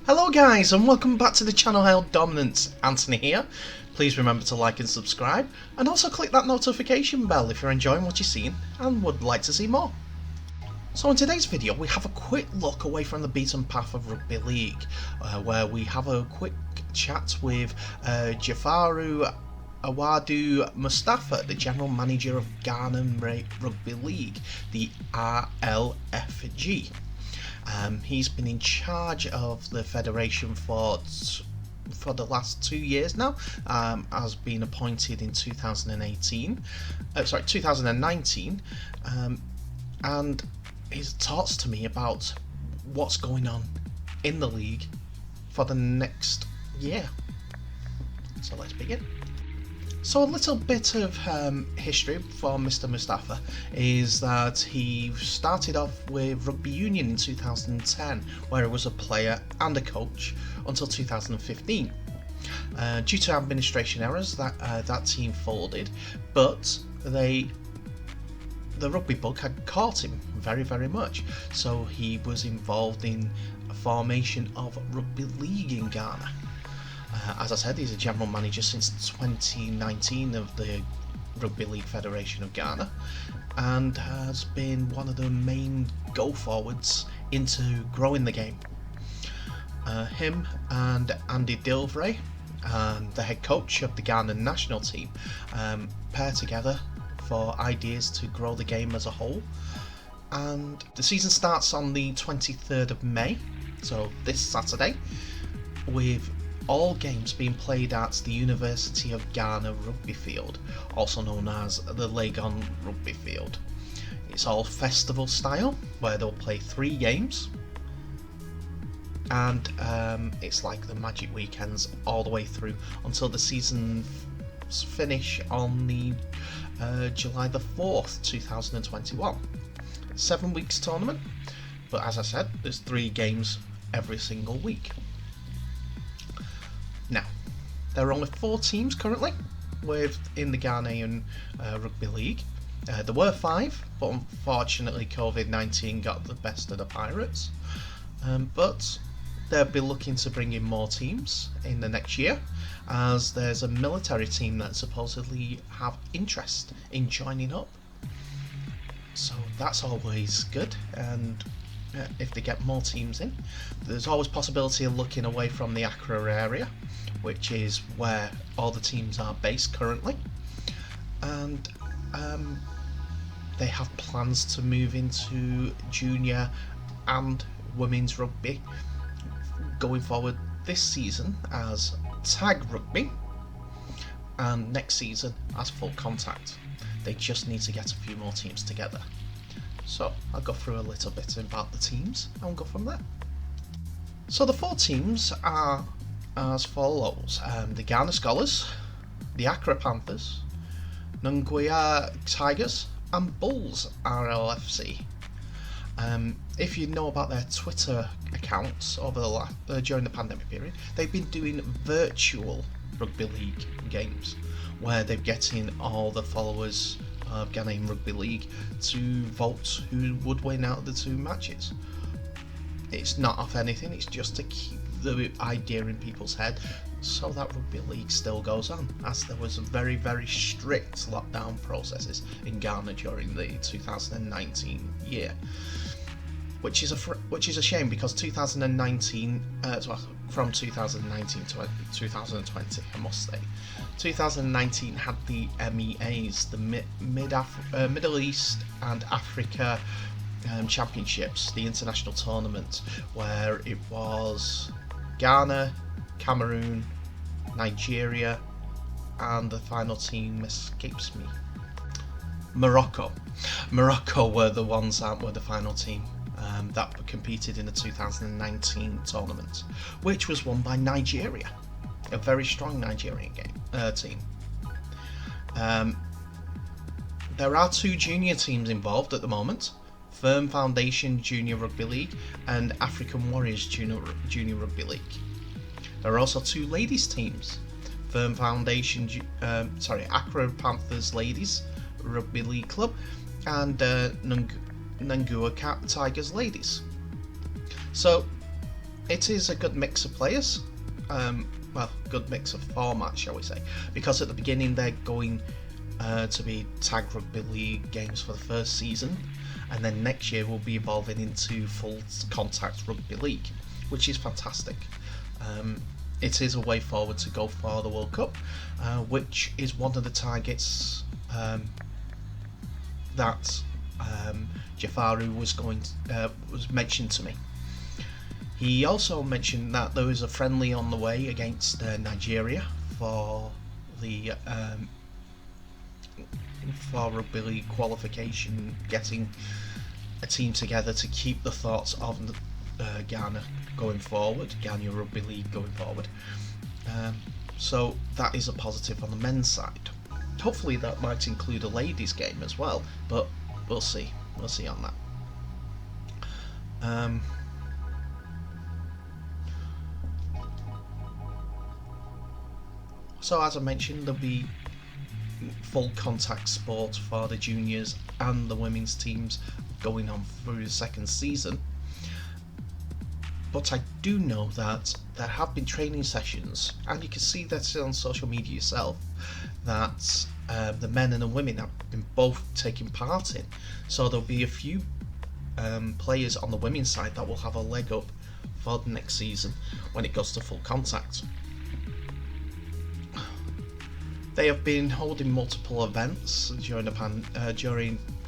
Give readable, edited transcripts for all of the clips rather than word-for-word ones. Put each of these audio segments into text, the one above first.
Hello guys and welcome back to the channel Held Dominance. Anthony here. Please remember to like and subscribe and also click that notification bell if you're enjoying what you're seeing and would like to see more. So in today's video we have a quick look away from the beaten path of Rugby League where we have a quick chat with Jafaru Mustapha, the General Manager of Ghana Rugby League, the RLFG. He's been in charge of the federation for the last 2 years now. Has been appointed in 2019, and he talks to me about what's going on in the league for the next year. So let's begin. So a little bit of history for Mr. Mustapha is that he started off with Rugby Union in 2010, where he was a player and a coach until 2015. Due to administration errors, that team folded, but the rugby bug had caught him very much, so he was involved in a formation of Rugby League in Ghana. As I said, he's a general manager since 2019 of the Rugby League Federation of Ghana and has been one of the main go-forwards into growing the game. Him and Andy Dilvray, the head coach of the Ghana national team, pair together for ideas to grow the game as a whole. And the season starts on the 23rd of May, so this Saturday, with all games being played at the University of Ghana Rugby Field, also known as the Legon Rugby Field. It's all festival style, where they'll play 3 games, and it's like the magic weekends all the way through until the season finish on the July the 4th, 2021. 7 weeks tournament, but as I said, there's 3 games every single week. Now, there are only 4 teams currently in the Ghanaian Rugby League. There were 5, but unfortunately COVID-19 got the best of the Pirates. But they'll be looking to bring in more teams in the next year, as there's a military team that supposedly have interest in joining up. So that's always good, and if they get more teams in, there's always possibility of looking away from the Accra area, which is where all the teams are based currently, and they have plans to move into junior and women's rugby going forward this season as tag rugby, and next season as full contact. They just need to get a few more teams together. So I'll go through a little bit about the teams and we'll go from there. So the 4 teams are as follows: the Ghana Scholars, the Accra Panthers, Nunguia Tigers and Bulls RLFC. If you know about their Twitter accounts over during the pandemic period, they've been doing virtual Rugby League games where they're getting all the followers of Ghanaian Rugby League to vote who would win out of the 2 matches. It's not off anything, it's just to keep the idea in people's head so that Rugby League still goes on, as there was very strict lockdown processes in Ghana during the 2019 year, which is a shame, because 2019 from 2019 to 2020, I must say, 2019 had the MEAs, the Middle East and Africa Championships, the international tournament, where it was Ghana, Cameroon, Nigeria, and the final team escapes me. Morocco were the ones that were the final team that competed in the 2019 tournament, which was won by Nigeria, a very strong Nigerian team. There are 2 junior teams involved at the moment: Firm Foundation Junior Rugby League and African Warriors Junior Rugby League. There are also 2 ladies teams: Firm Foundation, Accra Panthers Ladies Rugby League Club and Nungua Tigers Ladies. So it is a good mix of players. Well, good mix of formats, shall we say? Because at the beginning they're going to be tag rugby league games for the first season, and then next year we'll be evolving into full contact rugby league, which is fantastic. It is a way forward to go for the World Cup, which is one of the targets that Jafaru was mentioned to me. He also mentioned that there is a friendly on the way against Nigeria for the for rugby league qualification, getting a team together to keep the thoughts of Ghana going forward, Ghana Rugby League going forward. So that is a positive on the men's side. Hopefully that might include a ladies game as well, but we'll see. We'll see on that. So as I mentioned, there'll be full contact sport for the juniors and the women's teams going on through the second season. But I do know that there have been training sessions, and you can see that on social media yourself, that the men and the women have been both taking part in. So there'll be a few players on the women's side that will have a leg up for the next season when it goes to full contact. They have been holding multiple events during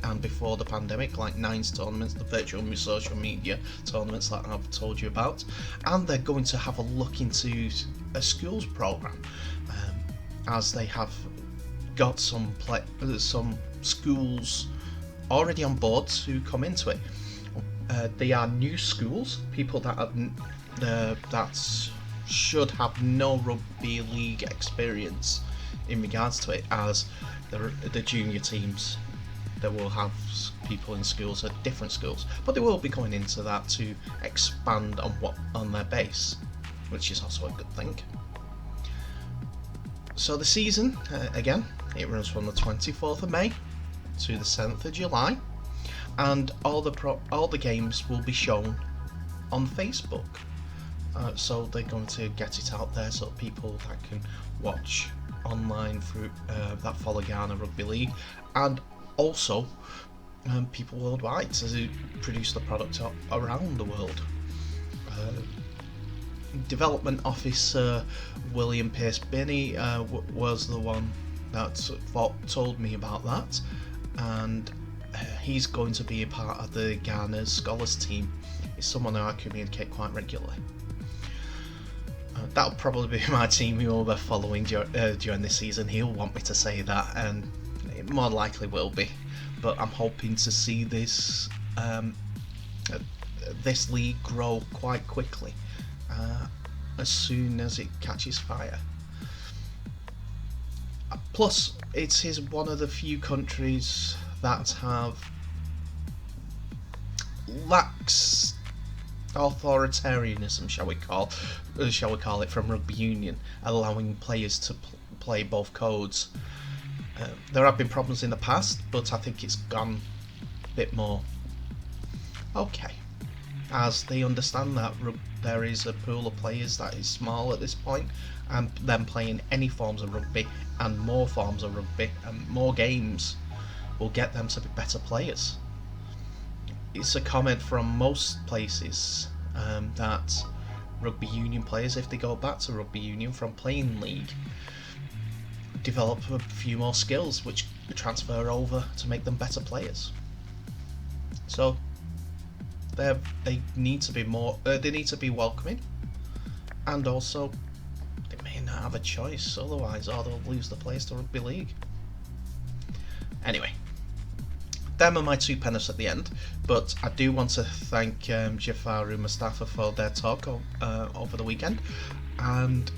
and before the pandemic, like Nines tournaments, the virtual social media tournaments that I've told you about, and they're going to have a look into a schools program, as they have got some schools already on board to come into it. They are new schools, people that have that should have no rugby league experience in regards to it, as the junior teams. They will have people in schools at different schools, but they will be going into that to expand on their base, which is also a good thing. So the season, again, it runs from the 24th of May to the 7th of July, and all the games will be shown on Facebook. So they're going to get it out there so people that can watch online through that follow Ghana Rugby League, and also people worldwide to produce the product around the world. Development Officer William Pierce Binney was the one that told me about that, and he's going to be a part of the Ghana Scholars team. He's someone who I communicate quite regularly. That'll probably be my team who will be following during this season. He'll want me to say that, and it more likely will be. But I'm hoping to see this this league grow quite quickly as soon as it catches fire. Plus, it is one of the few countries that lacks authoritarianism, shall we call it, from rugby union, allowing players to play both codes. There have been problems in the past, but I think it's gone a bit more okay, as they understand that there is a pool of players that is small at this point, and them playing any forms of rugby and more forms of rugby and more games will get them to be better players. It's a comment from most places that rugby union players, if they go back to rugby union from playing league, develop a few more skills which transfer over to make them better players. So they need to be more. They need to be welcoming, and also they may not have a choice otherwise, or they'll lose the place to rugby league. Anyway, them are my two pennants at the end, but I do want to thank Jafaru Mustapha for their talk over the weekend, and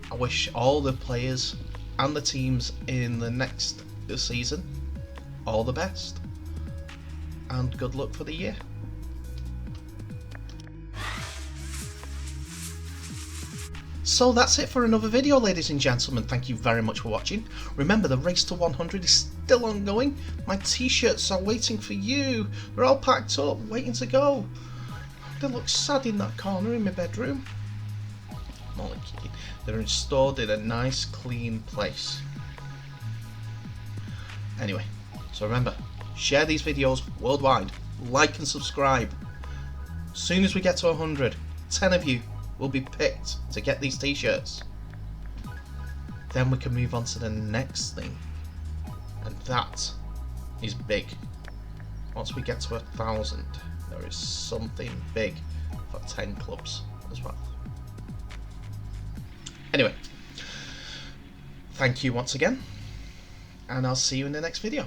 I wish all the players and the teams in the next season all the best, and good luck for the year. So that's it for another video, ladies and gentlemen. Thank you very much for watching. Remember, the race to 100 is still ongoing. My t-shirts are waiting for you. They're all packed up, waiting to go. They look sad in that corner in my bedroom. I'm only kidding. They're stored in a nice clean place. Anyway, so remember, share these videos worldwide, like and subscribe. As soon as we get to 100, 10 of you will be picked to get these t-shirts. Then we can move on to the next thing, and that is big. Once we get to 1,000, there is something big for 10 clubs as well. Anyway, thank you once again, and I'll see you in the next video.